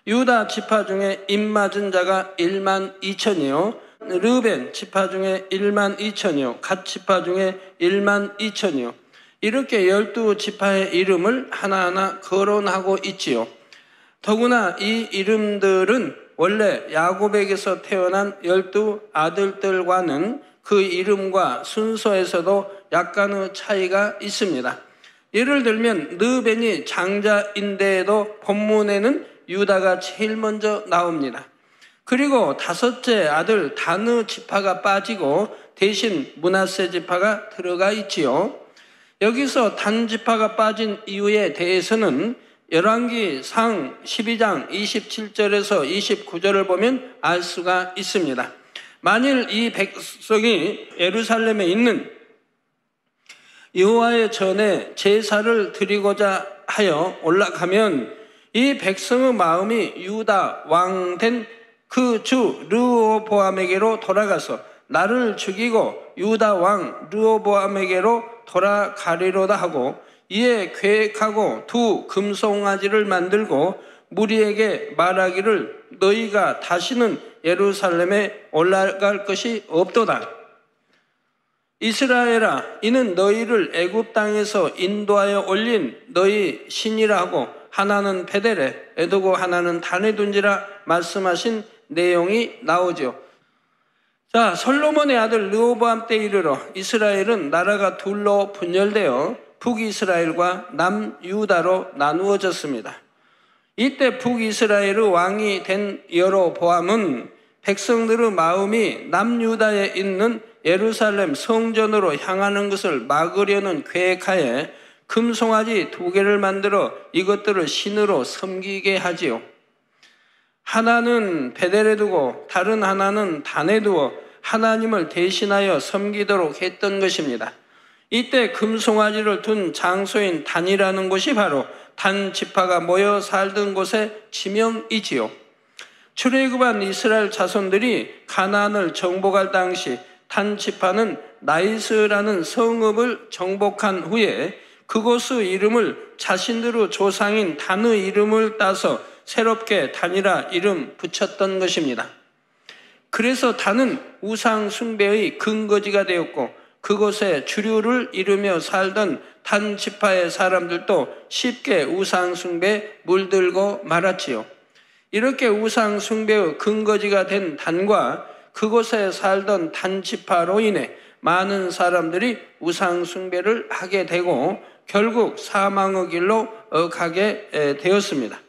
[SPEAKER 1] 유다 지파 중에 입맞은 자가 1만 2천이요, 르벤 지파 중에 1만 2천이요, 갓 지파 중에 1만 2천이요. 이렇게 12지파의 이름을 하나하나 거론하고 있지요. 더구나 이 이름들은 원래 야곱에게서 태어난 12아들들과는 그 이름과 순서에서도 약간의 차이가 있습니다. 예를 들면 르벤이 장자인데에도 본문에는 유다가 제일 먼저 나옵니다. 그리고 다섯째 아들 다느 지파가 빠지고 대신 므낫세 지파가 들어가 있지요. 여기서 단 지파가 빠진 이유에 대해서는 열왕기상 12장 27절에서 29절을 보면 알 수가 있습니다. 만일 이 백성이 예루살렘에 있는 여호와의 전에 제사를 드리고자 하여 올라가면 이 백성의 마음이 유다 왕 된 그 주 르호보암에게로 돌아가서 나를 죽이고 유다 왕 르호보암에게로 돌아가리로다 하고, 이에 계획하고 두 금송아지를 만들고 무리에게 말하기를 너희가 다시는 예루살렘에 올라갈 것이 없도다. 이스라엘아, 이는 너희를 애굽 땅에서 인도하여 올린 너희 신이라 하고 하나는 베델에 두고 하나는 단에 둔지라 말씀하신 내용이 나오죠. 자, 솔로몬의 아들 르호보암 때 이르러 이스라엘은 나라가 둘로 분열되어 북이스라엘과 남유다로 나누어졌습니다. 이때 북이스라엘의 왕이 된 여로보암은 백성들의 마음이 남유다에 있는 예루살렘 성전으로 향하는 것을 막으려는 계획하에 금송아지 2개를 만들어 이것들을 신으로 섬기게 하지요. 하나는 베델에 두고 다른 하나는 단에 두어 하나님을 대신하여 섬기도록 했던 것입니다. 이때 금송아지를 둔 장소인 단이라는 곳이 바로 단 지파가 모여 살던 곳의 지명이지요. 출애굽한 이스라엘 자손들이 가나안을 정복할 당시 단 지파는 나이스라는 성읍을 정복한 후에 그곳의 이름을 자신들의 조상인 단의 이름을 따서 새롭게 단이라 이름 붙였던 것입니다. 그래서 단은 우상 숭배의 근거지가 되었고 그곳에 주류를 이루며 살던 단 지파의 사람들도 쉽게 우상 숭배에 물들고 말았지요. 이렇게 우상 숭배의 근거지가 된 단과 그곳에 살던 단 지파로 인해 많은 사람들이 우상 숭배를 하게 되고 결국 사망의 길로 가게 되었습니다.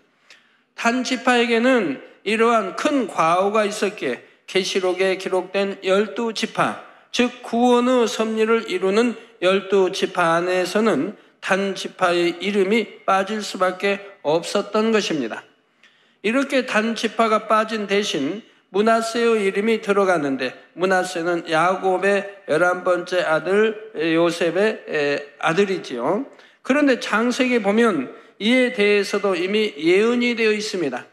[SPEAKER 1] 단 지파에게는 이러한 큰 과오가 있었기에 계시록에 기록된 12지파, 즉 구원의 섭리를 이루는 12지파 안에서는 단 지파의 이름이 빠질 수밖에 없었던 것입니다. 이렇게 단 지파가 빠진 대신 므낫세의 이름이 들어가는데 므낫세는 야곱의 11번째 아들 요셉의 아들이지요. 그런데 창세기 보면 이에 대해서도 이미 예언이 되어 있습니다.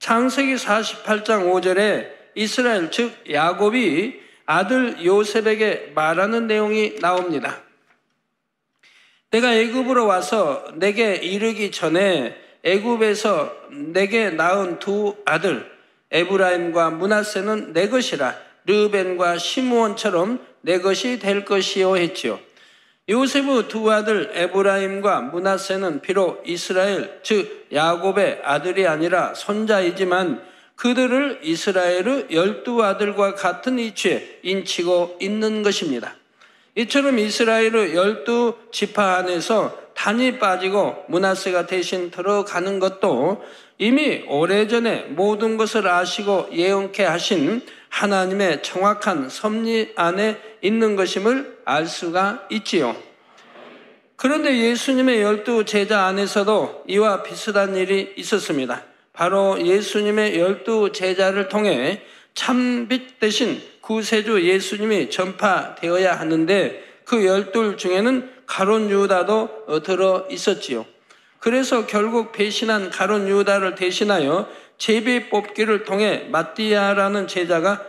[SPEAKER 1] 창세기 48장 5절에 이스라엘 즉 야곱이 아들 요셉에게 말하는 내용이 나옵니다. 내가 애굽으로 와서 내게 이르기 전에 애굽에서 내게 낳은 두 아들 에브라임과 므낫세는 내 것이라 르벤과 시므온처럼 내 것이 될 것이요 했지요. 요셉의 두 아들 에브라임과 므낫세는 비록 이스라엘 즉 야곱의 아들이 아니라 손자이지만 그들을 이스라엘의 12아들과 같은 이치에 인치고 있는 것입니다. 이처럼 이스라엘의 12지파 안에서 단이 빠지고 므낫세가 대신 들어가는 것도 이미 오래전에 모든 것을 아시고 예언케 하신 하나님의 정확한 섭리 안에 있는 것임을 알 수가 있지요. 그런데 예수님의 12제자 안에서도 이와 비슷한 일이 있었습니다. 바로 예수님의 12제자를 통해 참빛 대신 구세주 예수님이 전파되어야 하는데 그 12 중에는 가룟 유다도 들어 있었지요. 그래서 결국 배신한 가룟 유다를 대신하여 제비 뽑기를 통해 마띠아라는 제자가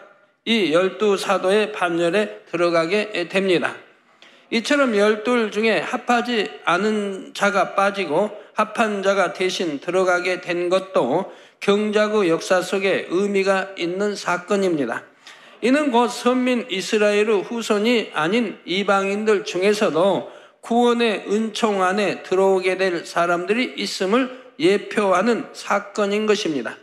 [SPEAKER 1] 이 12사도의 반열에 들어가게 됩니다. 이처럼 12 중에 합하지 않은 자가 빠지고 합한 자가 대신 들어가게 된 것도 경작의 역사 속에 의미가 있는 사건입니다. 이는 곧 선민 이스라엘의 후손이 아닌 이방인들 중에서도 구원의 은총 안에 들어오게 될 사람들이 있음을 예표하는 사건인 것입니다.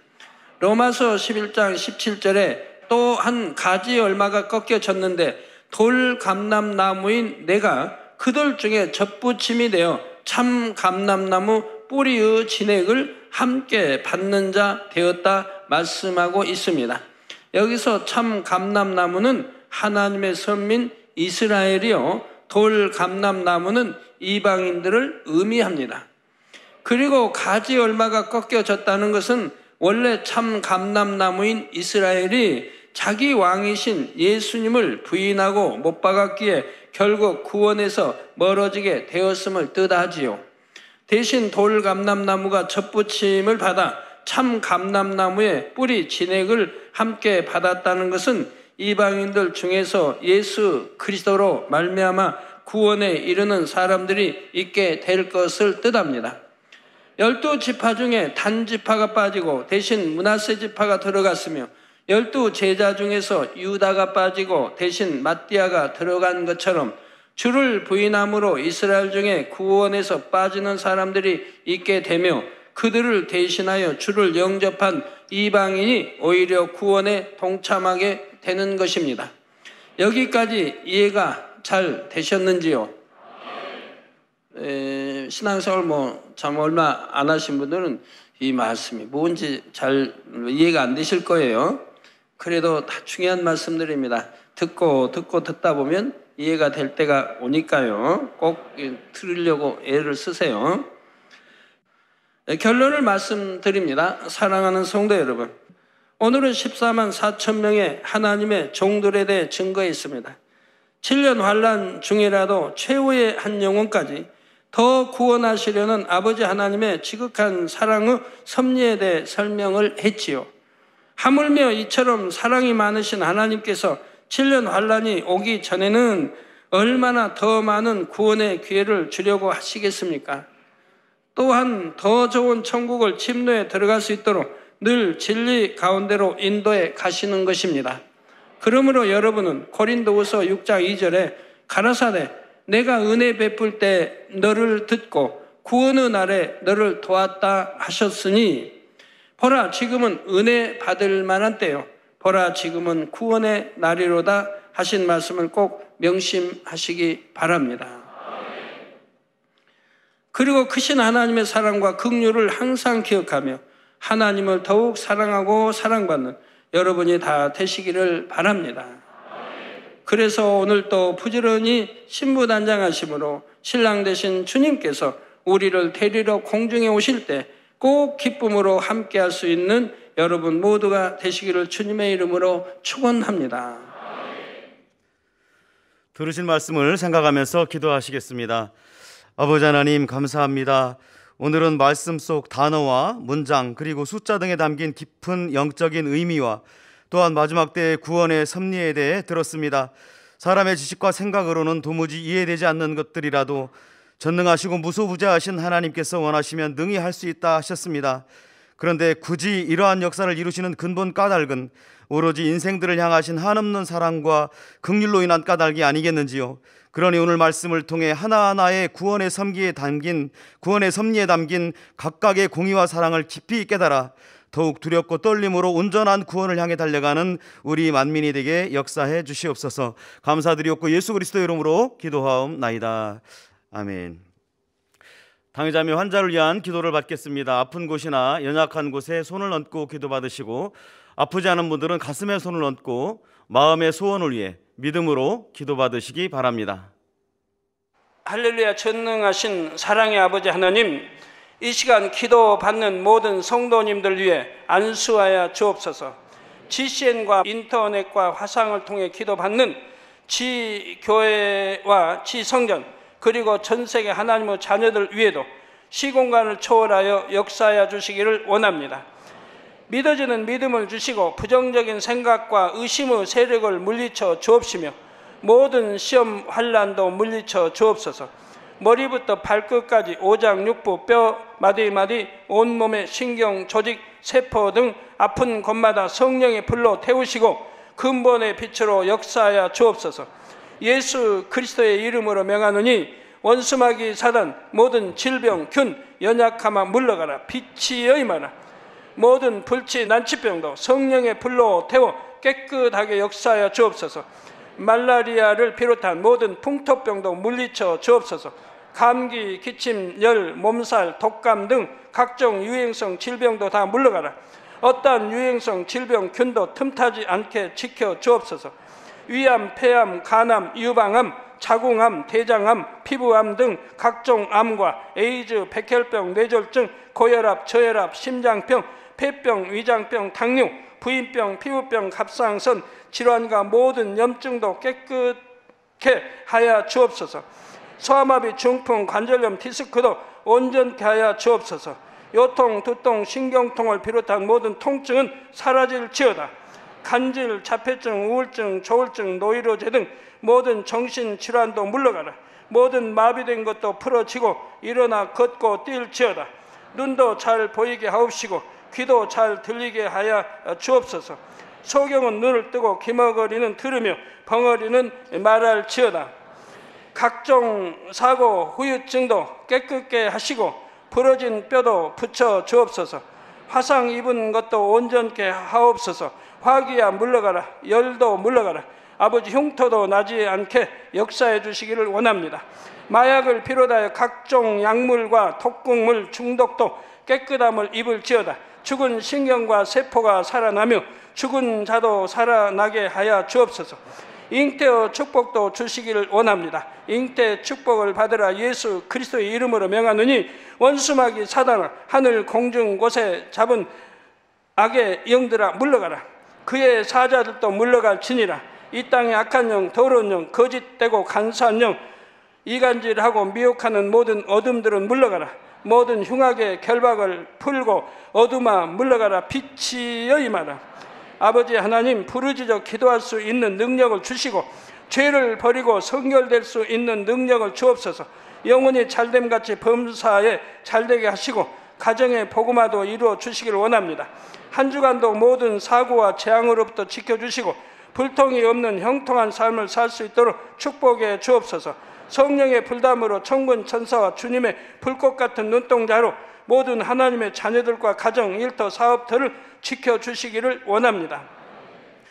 [SPEAKER 1] 로마서 11장 17절에 또 한 가지 얼마가 꺾여졌는데 돌 감람나무인 내가 그들 중에 접붙임이 되어 참 감람나무 뿌리의 진액을 함께 받는 자 되었다 말씀하고 있습니다. 여기서 참 감람나무는 하나님의 선민 이스라엘이요, 돌 감람나무는 이방인들을 의미합니다. 그리고 가지 얼마가 꺾여졌다는 것은 원래 참 감람나무인 이스라엘이 자기 왕이신 예수님을 부인하고 못 박았기에 결국 구원에서 멀어지게 되었음을 뜻하지요. 대신 돌 감람나무가 접붙임을 받아 참 감람나무의 뿌리 진액을 함께 받았다는 것은 이방인들 중에서 예수 그리스도로 말미암아 구원에 이르는 사람들이 있게 될 것을 뜻합니다. 12지파 중에 단지파가 빠지고 대신 므낫세 지파가 들어갔으며 12제자 중에서 유다가 빠지고 대신 ματ디아가 들어간 것처럼 주를 부인함으로 이스라엘 중에 구원에서 빠지는 사람들이 있게 되며 그들을 대신하여 주를 영접한 이방인이 오히려 구원에 동참하게 되는 것입니다. 여기까지 이해가 잘 되셨는지요? 신앙생활 참 얼마 안 하신 분들은 이 말씀이 뭔지 잘 이해가 안 되실 거예요. 그래도 다 중요한 말씀들입니다. 듣고 듣다 보면 이해가 될 때가 오니까요. 꼭 들으려고 애를 쓰세요. 결론을 말씀드립니다. 사랑하는 성도 여러분, 오늘은 14만 4천 명의 하나님의 종들에 대해 증거했습니다. 7년 환난 중이라도 최후의 한 영혼까지 더 구원하시려는 아버지 하나님의 지극한 사랑의 섭리에 대해 설명을 했지요. 하물며 이처럼 사랑이 많으신 하나님께서 7년 환난이 오기 전에는 얼마나 더 많은 구원의 기회를 주려고 하시겠습니까? 또한 더 좋은 천국을 침노에 들어갈 수 있도록 늘 진리 가운데로 인도해 가시는 것입니다. 그러므로 여러분은 고린도후서 6장 2절에 가라사대 내가 은혜 베풀 때 너를 듣고 구원의 날에 너를 도왔다 하셨으니 보라 지금은 은혜 받을 만한 때요 보라 지금은 구원의 날이로다 하신 말씀을 꼭 명심하시기 바랍니다. 그리고 크신 하나님의 사랑과 긍휼을 항상 기억하며 하나님을 더욱 사랑하고 사랑받는 여러분이 다 되시기를 바랍니다. 그래서 오늘 또 부지런히 신부단장하심으로 신랑 되신 주님께서 우리를 데리러 공중에 오실 때 꼭 기쁨으로 함께할 수 있는 여러분 모두가 되시기를 주님의 이름으로 축원합니다.
[SPEAKER 2] 들으신 말씀을 생각하면서 기도하시겠습니다. 아버지 하나님 감사합니다. 오늘은 말씀 속 단어와 문장 그리고 숫자 등에 담긴 깊은 영적인 의미와 또한 마지막 때의 구원의 섭리에 대해 들었습니다. 사람의 지식과 생각으로는 도무지 이해되지 않는 것들이라도 전능하시고 무소부재하신 하나님께서 원하시면 능히 할 수 있다 하셨습니다. 그런데 굳이 이러한 역사를 이루시는 근본 까닭은 오로지 인생들을 향하신 한없는 사랑과 긍휼로 인한 까닭이 아니겠는지요. 그러니 오늘 말씀을 통해 하나하나의 구원의 섭리에 담긴 각각의 공의와 사랑을 깊이 깨달아 더욱 두렵고 떨림으로 온전한 구원을 향해 달려가는 우리 만민이 되게 역사해 주시옵소서. 감사드리옵고 예수 그리스도의 이름으로 기도하옵나이다. 아멘. 당의자매 환자를 위한 기도를 받겠습니다. 아픈 곳이나 연약한 곳에 손을 얹고 기도받으시고 아프지 않은 분들은 가슴에 손을 얹고 마음의 소원을 위해 믿음으로 기도받으시기 바랍니다.
[SPEAKER 1] 할렐루야. 전능하신 사랑의 아버지 하나님, 이 시간 기도받는 모든 성도님들 위해 안수하여 주옵소서. GCN과 인터넷과 화상을 통해 기도받는 지교회와 지성전 그리고 전세계 하나님의 자녀들 위에도 시공간을 초월하여 역사하여 주시기를 원합니다. 믿어지는 믿음을 주시고 부정적인 생각과 의심의 세력을 물리쳐 주옵시며 모든 시험 환난도 물리쳐 주옵소서. 머리부터 발끝까지 오장육부 뼈 마디마디 온몸의 신경 조직 세포 등 아픈 곳마다 성령의 불로 태우시고 근본의 빛으로 역사하여 주옵소서. 예수 그리스도의 이름으로 명하노니 원수마귀 사단 모든 질병 균 연약함아 물러가라. 빛이 여임하라. 모든 불치 난치병도 성령의 불로 태워 깨끗하게 역사하여 주옵소서. 말라리아를 비롯한 모든 풍토병도 물리쳐 주옵소서. 감기, 기침, 열, 몸살, 독감 등 각종 유행성 질병도 다 물러가라. 어떠한 유행성 질병 균도 틈타지 않게 지켜 주옵소서. 위암, 폐암, 간암, 유방암, 자궁암, 대장암, 피부암 등 각종 암과 에이즈, 백혈병, 뇌졸중, 고혈압, 저혈압, 심장병, 폐병, 위장병, 당뇨, 부인병, 피부병, 갑상선 질환과 모든 염증도 깨끗게 하여 주옵소서. 소아마비, 중풍, 관절염, 디스크도 온전케 하여 주옵소서. 요통, 두통, 신경통을 비롯한 모든 통증은 사라질지어다. 간질, 자폐증, 우울증, 조울증, 노이로제 등 모든 정신질환도 물러가라. 모든 마비된 것도 풀어지고 일어나 걷고 뛸지어다. 눈도 잘 보이게 하옵시고 귀도 잘 들리게 하여 주옵소서. 소경은 눈을 뜨고 기머거리는 들으며 벙어리는 말할지어다. 각종 사고, 후유증도 깨끗게 하시고 부러진 뼈도 붙여 주옵소서. 화상 입은 것도 온전케 하옵소서. 화기야 물러가라. 열도 물러가라. 아버지 흉터도 나지 않게 역사해 주시기를 원합니다. 마약을 비롯하여 각종 약물과 독극물 중독도 깨끗함을 입을지어다. 죽은 신경과 세포가 살아나며 죽은 자도 살아나게 하여 주옵소서. 잉태의 축복도 주시기를 원합니다. 잉태 축복을 받으라. 예수 그리스도의 이름으로 명하노니 원수마귀 사단아, 하늘 공중 곳에 잡은 악의 영들아 물러가라. 그의 사자들도 물러갈지니라. 이 땅의 악한 영, 더러운 영, 거짓되고 간사한 영, 이간질하고 미혹하는 모든 어둠들은 물러가라. 모든 흉악의 결박을 풀고 어둠아 물러가라. 빛이여 임하라. 아버지 하나님, 부르짖어 기도할 수 있는 능력을 주시고 죄를 버리고 성결될 수 있는 능력을 주옵소서. 영혼이 잘됨같이 범사에 잘되게 하시고 가정의 복음화도 이루어 주시기를 원합니다. 한 주간도 모든 사고와 재앙으로부터 지켜주시고 불통이 없는 형통한 삶을 살 수 있도록 축복해 주옵소서. 성령의 불담으로 천군 천사와 주님의 불꽃 같은 눈동자로 모든 하나님의 자녀들과 가정, 일터, 사업터를 지켜주시기를 원합니다.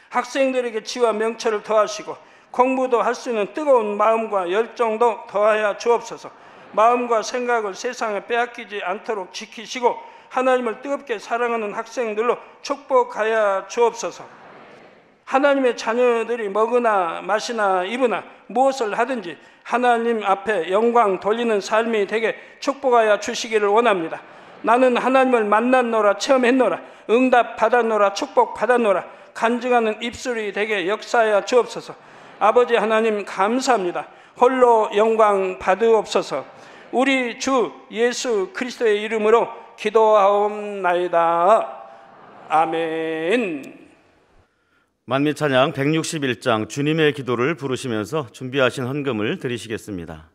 [SPEAKER 1] 학생들에게 지와 명철을 더하시고 공부도 할 수 있는 뜨거운 마음과 열정도 더하여 주옵소서. 마음과 생각을 세상에 빼앗기지 않도록 지키시고 하나님을 뜨겁게 사랑하는 학생들로 축복하여 주옵소서. 하나님의 자녀들이 먹으나 마시나 입으나 무엇을 하든지 하나님 앞에 영광 돌리는 삶이 되게 축복하여 주시기를 원합니다. 나는 하나님을 만났노라, 체험했노라, 응답 받았노라, 축복 받았노라, 간증하는 입술이 되게 역사하여 주옵소서. 아버지 하나님 감사합니다. 홀로 영광 받으옵소서. 우리 주 예수 그리스도의 이름으로 기도하옵나이다. 아멘.
[SPEAKER 2] 만미찬양 161장 주님의 기도를 부르시면서 준비하신 헌금을 드리시겠습니다.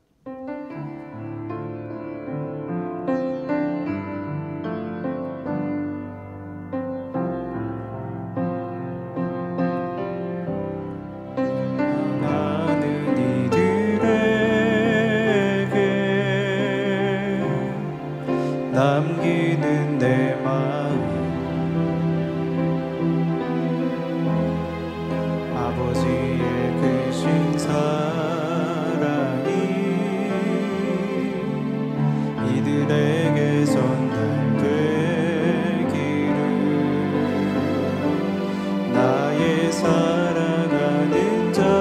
[SPEAKER 3] 남기는 내 마음 아버지의 크신 사랑이 이들에게 전달되기를 나의 사랑하는 자들아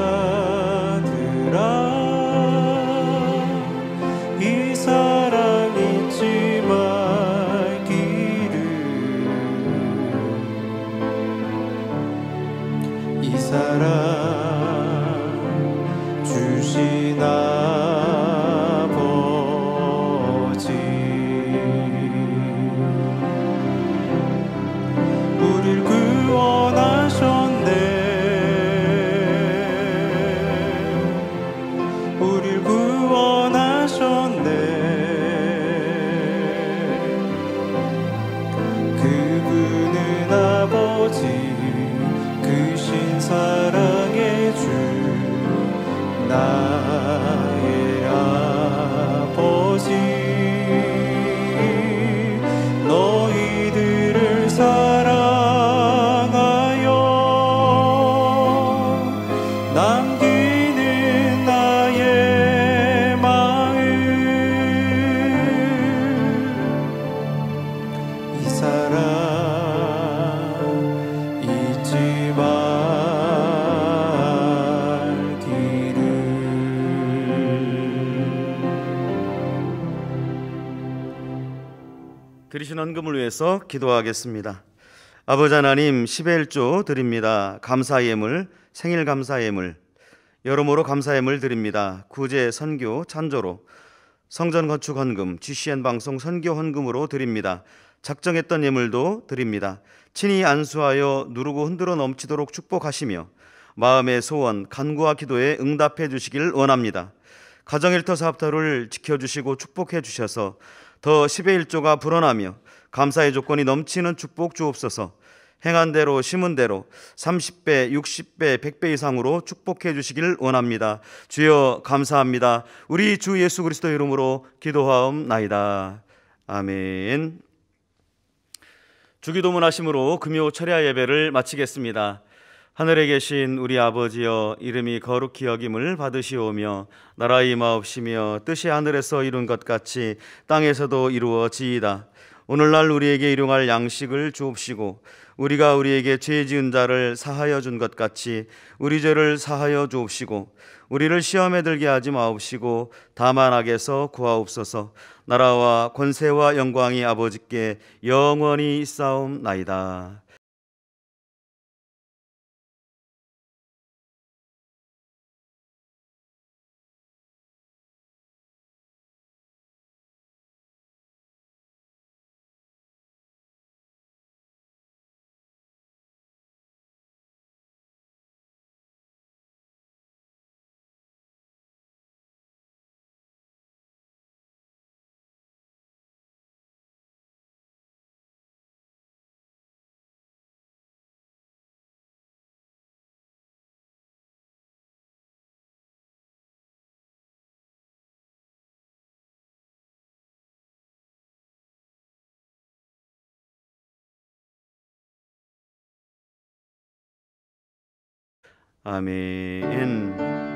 [SPEAKER 3] 이 사랑 잊지 말기를
[SPEAKER 2] 드리신 헌금을 위해서 기도하겠습니다. 아버지 하나님, 10의 1조 드립니다. 감사 예물, 생일 감사 예물, 여러모로 감사 예물 드립니다. 구제, 선교, 찬조로, 성전 건축 헌금, GCN 방송 선교 헌금으로 드립니다. 작정했던 예물도 드립니다. 친히 안수하여 누르고 흔들어 넘치도록 축복하시며 마음의 소원, 간구와 기도에 응답해 주시길 원합니다. 가정일터 사업터를 지켜주시고 축복해 주셔서 더 10의 1조가 불어나며 감사의 조건이 넘치는 축복 주옵소서. 행한 대로 심은 대로 30배, 60배, 100배 이상으로 축복해 주시길 원합니다. 주여 감사합니다. 우리 주 예수 그리스도 이름으로 기도하옵나이다. 아멘. 주기도문 하심으로 금요 철야 예배를 마치겠습니다. 하늘에 계신 우리 아버지여, 이름이 거룩히 여김을 받으시오며 나라의 임하옵시며 뜻이 하늘에서 이룬 것 같이 땅에서도 이루어지이다. 오늘날 우리에게 일용할 양식을 주옵시고 우리가 우리에게 죄 지은 자를 사하여 준 것 같이 우리 죄를 사하여 주옵시고 우리를 시험에 들게 하지 마옵시고 다만 악에서 구하옵소서. 나라와 권세와 영광이 아버지께 영원히 있사옵나이다. 아멘.